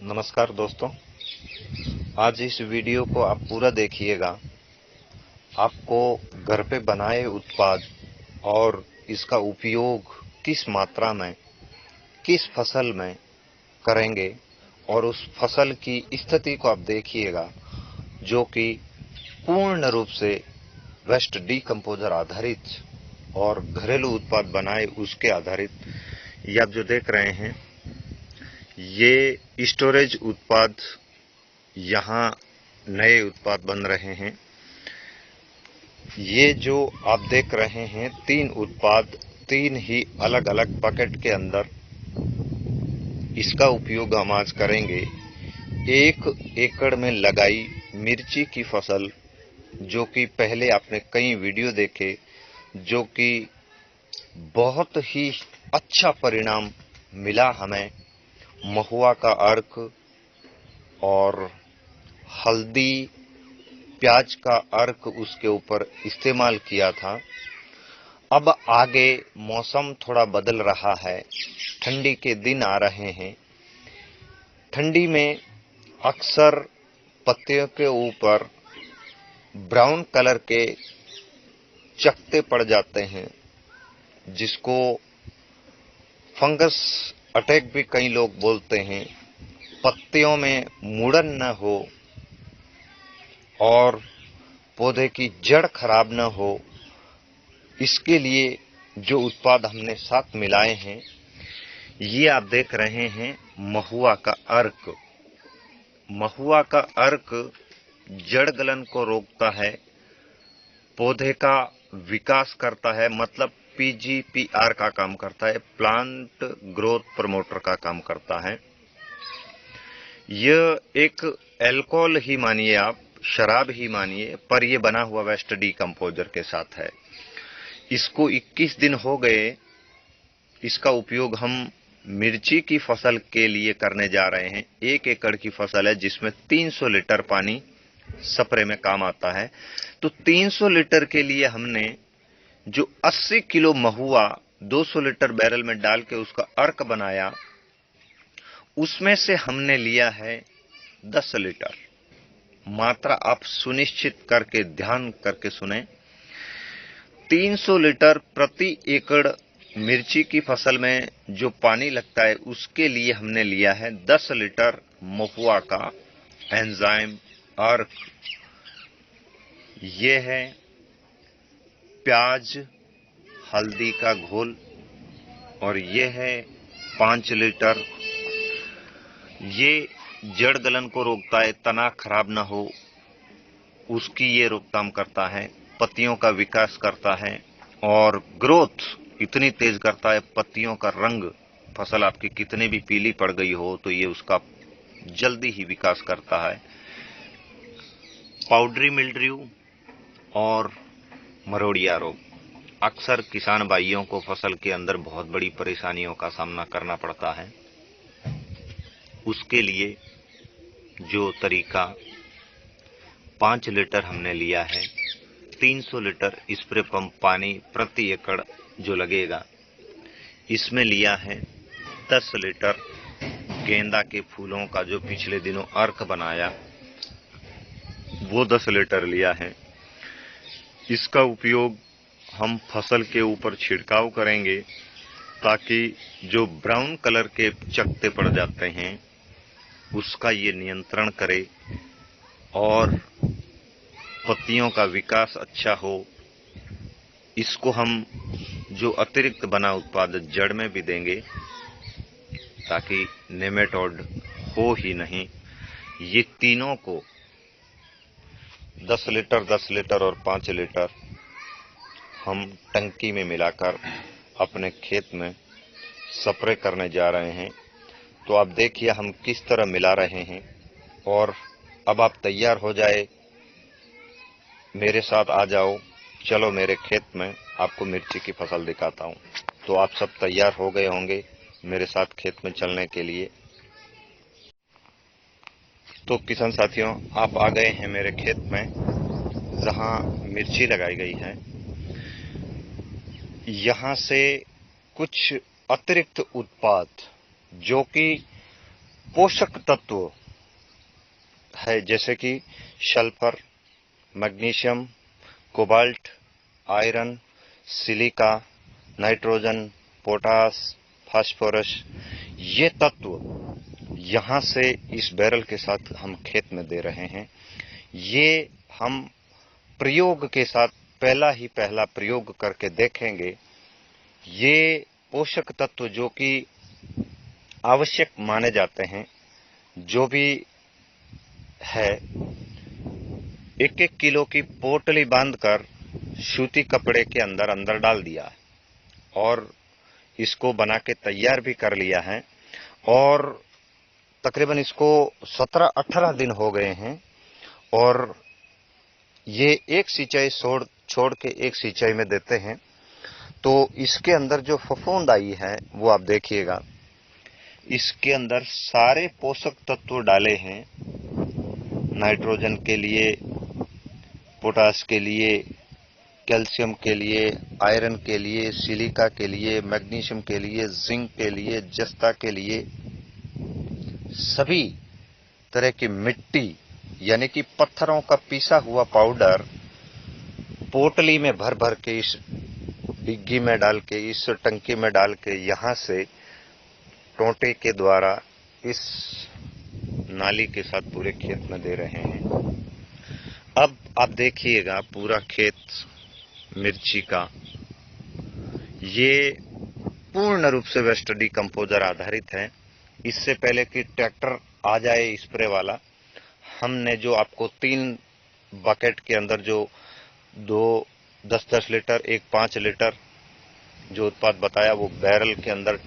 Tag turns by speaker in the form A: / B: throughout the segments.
A: नमस्कार दोस्तों। आज इस वीडियो को आप पूरा देखिएगा। आपको घर पे बनाए उत्पाद और इसका उपयोग किस मात्रा में, किस फसल में करेंगे और उस फसल की स्थिति को आप देखिएगा, जो कि पूर्ण रूप से वेस्ट डीकंपोजर आधारित और घरेलू उत्पाद बनाए उसके आधारित। ये आप जो देख रहे हैं, ये स्टोरेज उत्पाद, यहाँ नए उत्पाद बन रहे हैं। ये जो आप देख रहे हैं, 3 उत्पाद 3 ही अलग अलग पैकेट के अंदर, इसका उपयोग हम आज करेंगे। 1 एकड़ में लगाई मिर्ची की फसल, जो कि पहले आपने कई वीडियो देखे, जो कि बहुत ही अच्छा परिणाम मिला हमें। महुआ का अर्क और हल्दी, प्याज का अर्क उसके ऊपर इस्तेमाल किया था। अब आगे मौसम थोड़ा बदल रहा है, ठंडी के दिन आ रहे हैं। ठंडी में अक्सर पत्तियों के ऊपर ब्राउन कलर के चकत्ते पड़ जाते हैं, जिसको फंगस अटैक भी कई लोग बोलते हैं। पत्तियों में मुड़न न हो और पौधे की जड़ खराब न हो, इसके लिए जो उत्पाद हमने साथ मिलाए हैं, ये आप देख रहे हैं महुआ का अर्क। महुआ का अर्क जड़ गलन को रोकता है, पौधे का विकास करता है, मतलब पीजीपीआर का काम करता है, प्लांट ग्रोथ प्रमोटर का काम करता है। यह एक अल्कोहल ही मानिए आप, शराब ही मानिए, पर यह बना हुआ वेस्ट डीकंपोजर के साथ है। इसको 21 दिन हो गए। इसका उपयोग हम मिर्ची की फसल के लिए करने जा रहे हैं। 1 एकड़ की फसल है, जिसमें 300 लीटर पानी स्प्रे में काम आता है। तो 300 लीटर के लिए हमने जो 80 किलो महुआ 200 लीटर बैरल में डाल के उसका अर्क बनाया, उसमें से हमने लिया है 10 लीटर। मात्रा आप सुनिश्चित करके, ध्यान करके सुने। 300 लीटर प्रति एकड़ मिर्ची की फसल में जो पानी लगता है, उसके लिए हमने लिया है 10 लीटर महुआ का एंजाइम अर्क। ये है प्याज हल्दी का घोल, और ये है 5 लीटर। ये जड़ गलन को रोकता है, तना खराब ना हो उसकी ये रोकथाम करता है, पत्तियों का विकास करता है और ग्रोथ इतनी तेज करता है। पत्तियों का रंग, फसल आपकी कितनी भी पीली पड़ गई हो तो ये उसका जल्दी ही विकास करता है। पाउडरी मिल्ड्यू और मरोड़िया रोग, अक्सर किसान भाइयों को फसल के अंदर बहुत बड़ी परेशानियों का सामना करना पड़ता है। उसके लिए जो तरीका, 5 लीटर हमने लिया है, 300 लीटर स्प्रे पंप पानी प्रति एकड़ जो लगेगा, इसमें लिया है 10 लीटर गेंदा के फूलों का जो पिछले दिनों अर्क बनाया, वो 10 लीटर लिया है। इसका उपयोग हम फसल के ऊपर छिड़काव करेंगे, ताकि जो ब्राउन कलर के चकत्ते पड़ जाते हैं उसका ये नियंत्रण करे और पत्तियों का विकास अच्छा हो। इसको हम जो अतिरिक्त बना उत्पाद जड़ में भी देंगे, ताकि नेमेटोड हो ही नहीं। ये तीनों को 10 लीटर 10 लीटर और 5 लीटर हम टंकी में मिलाकर अपने खेत में स्प्रे करने जा रहे हैं। तो आप देखिए हम किस तरह मिला रहे हैं। और अब आप तैयार हो जाए, मेरे साथ आ जाओ, चलो मेरे खेत में आपको मिर्ची की फसल दिखाता हूं। तो आप सब तैयार हो गए होंगे मेरे साथ खेत में चलने के लिए। तो किसान साथियों, आप आ गए हैं मेरे खेत में, जहां मिर्ची लगाई गई है। यहां से कुछ अतिरिक्त उत्पाद, जो कि पोषक तत्व है, जैसे कि sulphur, magnesium, cobalt, iron, silica, nitrogen, potash, phosphorus, ये तत्व यहां से इस बैरल के साथ हम खेत में दे रहे हैं। ये हम प्रयोग के साथ पहला प्रयोग करके देखेंगे। ये पोषक तत्व जो कि आवश्यक माने जाते हैं, जो भी है, 1-1 किलो की पोटली बांधकर सूती कपड़े के अंदर डाल दिया और इसको बना के तैयार भी कर लिया है। और तकरीबन इसको 17-18 दिन हो गए हैं और ये एक सिंचाई छोड़ के एक सिंचाई में देते हैं। तो इसके अंदर जो फफूंद आई है वो आप देखिएगा। इसके अंदर सारे पोषक तत्व डाले हैं, नाइट्रोजन के लिए, पोटास के लिए, कैल्शियम के लिए, आयरन के लिए, सिलिका के लिए, मैग्नीशियम के लिए, जिंक के लिए, जस्ता के लिए, सभी तरह की मिट्टी यानी कि पत्थरों का पीसा हुआ पाउडर पोटली में भर भर के इस डिग्गी में डाल के, इस टंकी में डाल के, यहां से टोंटे के द्वारा इस नाली के साथ पूरे खेत में दे रहे हैं। अब आप देखिएगा पूरा खेत मिर्ची का, ये पूर्ण रूप से वेस्ट डिकम्पोजर आधारित है। इससे पहले कि ट्रैक्टर आ जाए स्प्रे वाला, हमने जो आपको 3 बकेट के अंदर जो 2 10-10 लीटर, 1 5 लीटर जो उत्पाद बताया, वो बैरल के अंदर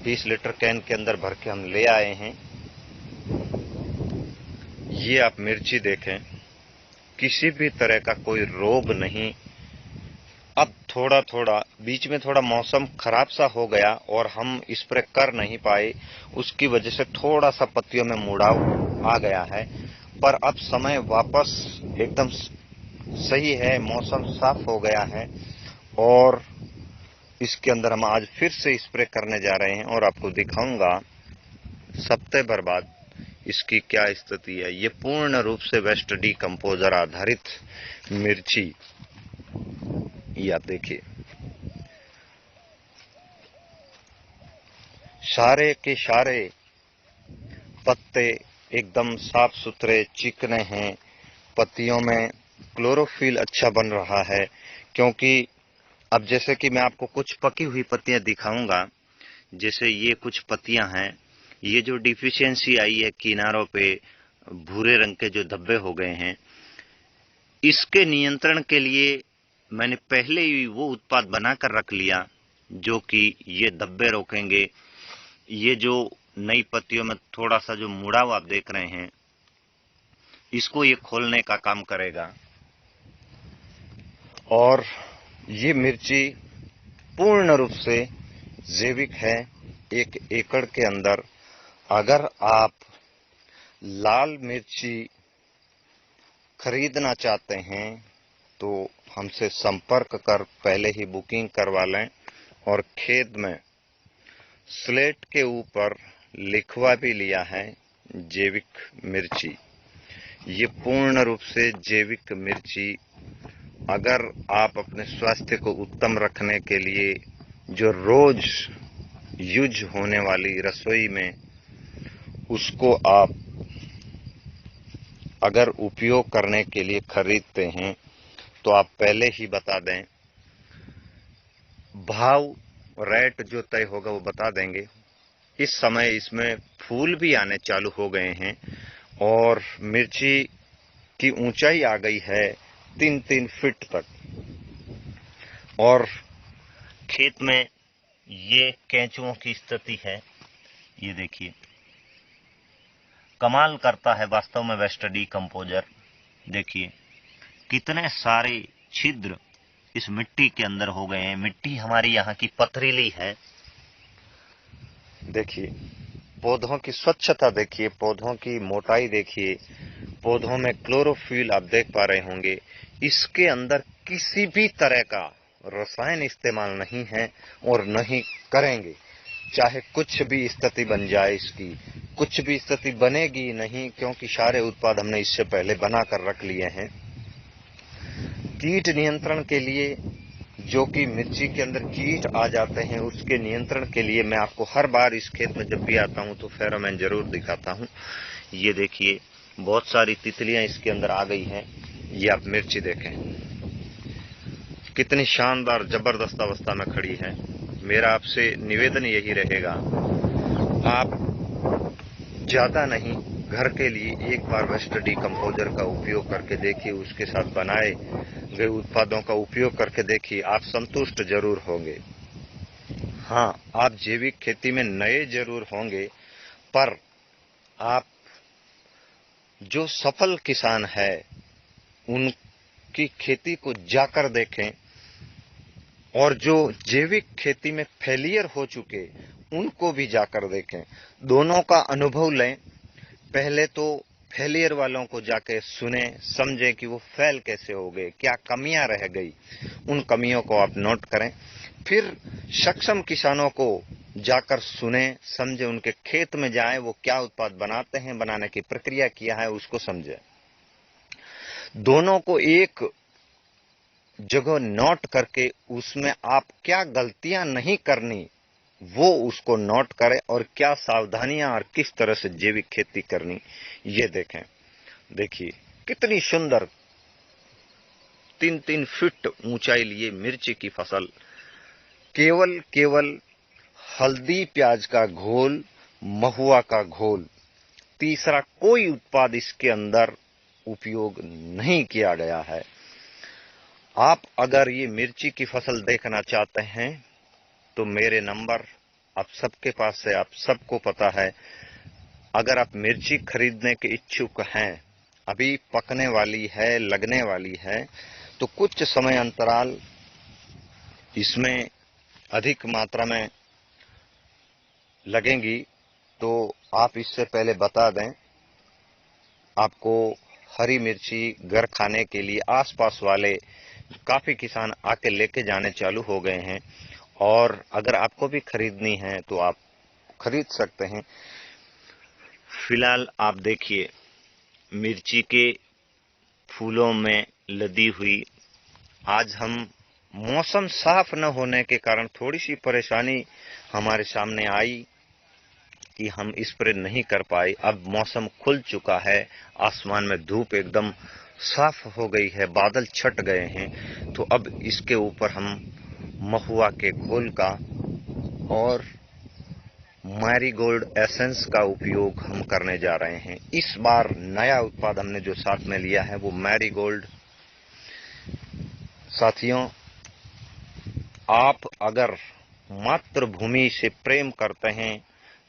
A: 20 लीटर कैन के अंदर भर के हम ले आए हैं। ये आप मिर्ची देखें, किसी भी तरह का कोई रोग नहीं। अब थोड़ा थोड़ा बीच में थोड़ा मौसम खराब सा हो गया और हम स्प्रे कर नहीं पाए, उसकी वजह से थोड़ा सा पत्तियों में मुड़ाव आ गया है। पर अब समय वापस एकदम सही है, मौसम साफ हो गया है और इसके अंदर हम आज फिर से स्प्रे करने जा रहे हैं और आपको दिखाऊंगा सप्ताह भर बाद इसकी क्या स्थिति है। ये पूर्ण रूप से वेस्ट डिकम्पोजर आधारित मिर्ची, ये आप देखिए, सारे के सारे पत्ते एकदम साफ सुथरे चिकने हैं। पत्तियों में क्लोरोफिल अच्छा बन रहा है, क्योंकि अब जैसे कि मैं आपको कुछ पकी हुई पत्तियां दिखाऊंगा। जैसे ये कुछ पत्तियां हैं, ये जो डिफिशियंसी आई है, किनारों पे भूरे रंग के जो धब्बे हो गए हैं, इसके नियंत्रण के लिए मैंने पहले ही वो उत्पाद बनाकर रख लिया जो कि ये धब्बे रोकेंगे। ये जो नई पत्तियों में थोड़ा सा जो मुड़ाव आप देख रहे हैं, इसको ये खोलने का काम करेगा। और ये मिर्ची पूर्ण रूप से जैविक है। 1 एकड़ के अंदर अगर आप लाल मिर्ची खरीदना चाहते हैं तो हमसे संपर्क कर पहले ही बुकिंग करवा लें और खेत में स्लेट के ऊपर लिखवा भी लिया है जैविक मिर्ची। ये पूर्ण रूप से जैविक मिर्ची, अगर आप अपने स्वास्थ्य को उत्तम रखने के लिए जो रोज यूज होने वाली रसोई में उसको आप अगर उपयोग करने के लिए खरीदते हैं तो आप पहले ही बता दें, भाव रेट जो तय होगा वो बता देंगे। इस समय इसमें फूल भी आने चालू हो गए हैं और मिर्ची की ऊंचाई आ गई है 3-3 फीट तक। और खेत में ये केंचुओं की स्थिति है, ये देखिए, कमाल करता है वास्तव में वेस्ट डिकम्पोजर। देखिए कितने सारे छिद्र इस मिट्टी के अंदर हो गए हैं। मिट्टी हमारी यहाँ की पथरीली है। देखिए पौधों की स्वच्छता देखिए, पौधों की मोटाई देखिए, पौधों में क्लोरोफिल आप देख पा रहे होंगे। इसके अंदर किसी भी तरह का रसायन इस्तेमाल नहीं है और नहीं करेंगे, चाहे कुछ भी स्थिति बन जाए इसकी। कुछ भी स्थिति बनेगी नहीं, क्योंकि सारे उत्पाद हमने इससे पहले बनाकर रख लिए हैं। कीट नियंत्रण के लिए, जो कि मिर्ची के अंदर कीट आ जाते हैं, उसके नियंत्रण के लिए मैं आपको हर बार इस खेत में जब भी आता हूं तो फेरोमोन जरूर दिखाता हूं। ये देखिए, बहुत सारी तितलियां इसके अंदर आ गई हैं। ये आप मिर्ची देखें, कितनी शानदार जबरदस्त अवस्था में खड़ी है। मेरा आपसे निवेदन यही रहेगा, आप ज्यादा नहीं, घर के लिए एक बार वेस्ट डीकंपोजर का उपयोग करके देखिए, उसके साथ बनाए गए उत्पादों का उपयोग करके देखिए, आप संतुष्ट जरूर होंगे। हाँ, आप जैविक खेती में नए जरूर होंगे, पर आप जो सफल किसान है उनकी खेती को जाकर देखें, और जो जैविक खेती में फेलियर हो चुके उनको भी जाकर देखें। दोनों का अनुभव लें। पहले तो फेलियर वालों को जाके सुने, समझे कि वो फेल कैसे हो गए, क्या कमियां रह गई, उन कमियों को आप नोट करें। फिर सक्षम किसानों को जाकर सुने, समझे, उनके खेत में जाएं, वो क्या उत्पाद बनाते हैं, बनाने की प्रक्रिया किया है उसको समझे। दोनों को एक जगह नोट करके उसमें आप क्या गलतियां नहीं करनी वो उसको नोट करें, और क्या सावधानियां और किस तरह से जैविक खेती करनी ये देखें। देखिए कितनी सुंदर 3-3 फीट ऊंचाई लिए मिर्ची की फसल, केवल हल्दी प्याज का घोल, महुआ का घोल, तीसरा कोई उत्पाद इसके अंदर उपयोग नहीं किया गया है। आप अगर ये मिर्ची की फसल देखना चाहते हैं तो मेरे नंबर आप सबके पास है, आप सबको पता है। अगर आप मिर्ची खरीदने के इच्छुक हैं, अभी पकने वाली है, लगने वाली है, तो कुछ समय अंतराल इसमें अधिक मात्रा में लगेंगी, तो आप इससे पहले बता दें, आपको हरी मिर्ची घर खाने के लिए आसपास वाले काफी किसान आके लेके जाने चालू हो गए हैं, और अगर आपको भी खरीदनी है तो आप खरीद सकते हैं। फिलहाल आप देखिए, मिर्ची के फूलों में लदी हुई, आज हम मौसम साफ न होने के कारण थोड़ी सी परेशानी हमारे सामने आई कि हम स्प्रे नहीं कर पाए। अब मौसम खुल चुका है, आसमान में धूप एकदम साफ हो गई है, बादल छट गए हैं, तो अब इसके ऊपर हम महुआ के घोल का और मैरीगोल्ड एसेंस का उपयोग हम करने जा रहे हैं। इस बार नया उत्पाद हमने जो साथ में लिया है वो मैरीगोल्ड। साथियों, आप अगर मातृभूमि से प्रेम करते हैं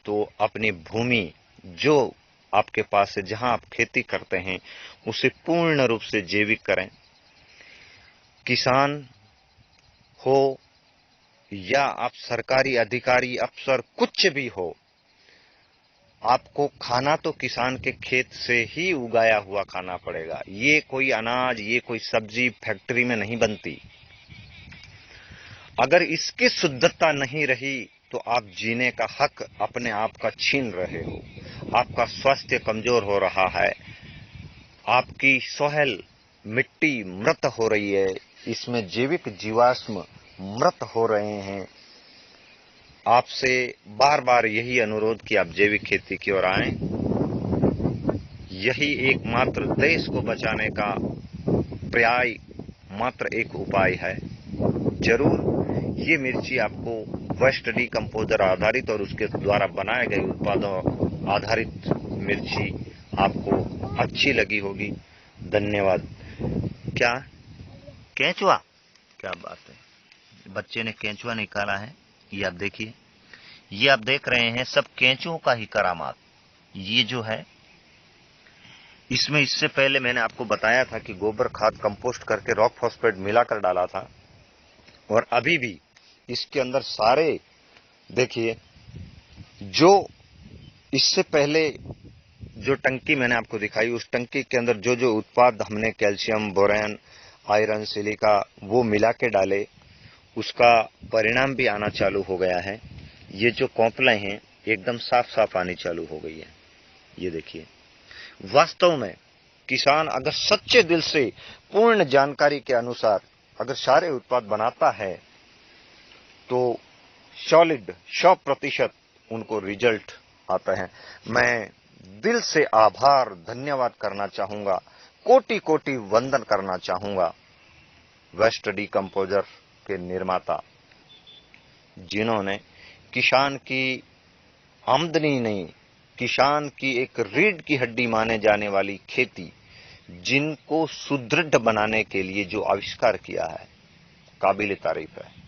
A: तो अपनी भूमि जो आपके पास है, जहां आप खेती करते हैं, उसे पूर्ण रूप से जैविक करें। किसान हो या आप सरकारी अधिकारी, अफसर, कुछ भी हो, आपको खाना तो किसान के खेत से ही उगाया हुआ खाना पड़ेगा। ये कोई अनाज, ये कोई सब्जी फैक्ट्री में नहीं बनती। अगर इसकी शुद्धता नहीं रही तो आप जीने का हक अपने आप का छीन रहे हो। आपका स्वास्थ्य कमजोर हो रहा है, आपकी सोहल मिट्टी मृत हो रही है, इसमें जैविक जीवाश्म मृत हो रहे हैं। आपसे बार बार यही अनुरोध कि आप जैविक खेती की ओर आएं। यही एकमात्र देश को बचाने का पर्याय मात्र एक उपाय है। जरूर ये मिर्ची आपको वेस्ट डीकंपोजर आधारित और उसके द्वारा बनाए गए उत्पादों आधारित मिर्ची आपको अच्छी लगी होगी। धन्यवाद। क्या केंचुआ, क्या बात है, बच्चे ने केंचुआ निकाला है। ये आप देखिए, ये आप देख रहे हैं सब केंचुओं का ही करामात। ये जो है, इसमें इससे पहले मैंने आपको बताया था कि गोबर खाद कंपोस्ट करके रॉक फॉस्फेट मिलाकर डाला था, और अभी भी इसके अंदर सारे देखिए, जो इससे पहले जो टंकी मैंने आपको दिखाई, उस टंकी के अंदर जो जो उत्पाद हमने कैल्शियम, बोरेन, आयरन, सिलिका वो मिला के डाले, उसका परिणाम भी आना चालू हो गया है। ये जो कॉम्प्लें हैं एकदम साफ साफ आनी चालू हो गई है। ये देखिए, वास्तव में किसान अगर सच्चे दिल से पूर्ण जानकारी के अनुसार अगर सारे उत्पाद बनाता है तो सॉलिड 100% उनको रिजल्ट आता है। मैं दिल से आभार धन्यवाद करना चाहूंगा, कोटि कोटि वंदन करना चाहूंगा वेस्ट डीकंपोजर के निर्माता, जिन्होंने किसान की आमदनी नहीं, किसान की एक रीढ़ की हड्डी माने जाने वाली खेती, जिनको सुदृढ़ बनाने के लिए जो आविष्कार किया है, काबिल तारीफ है।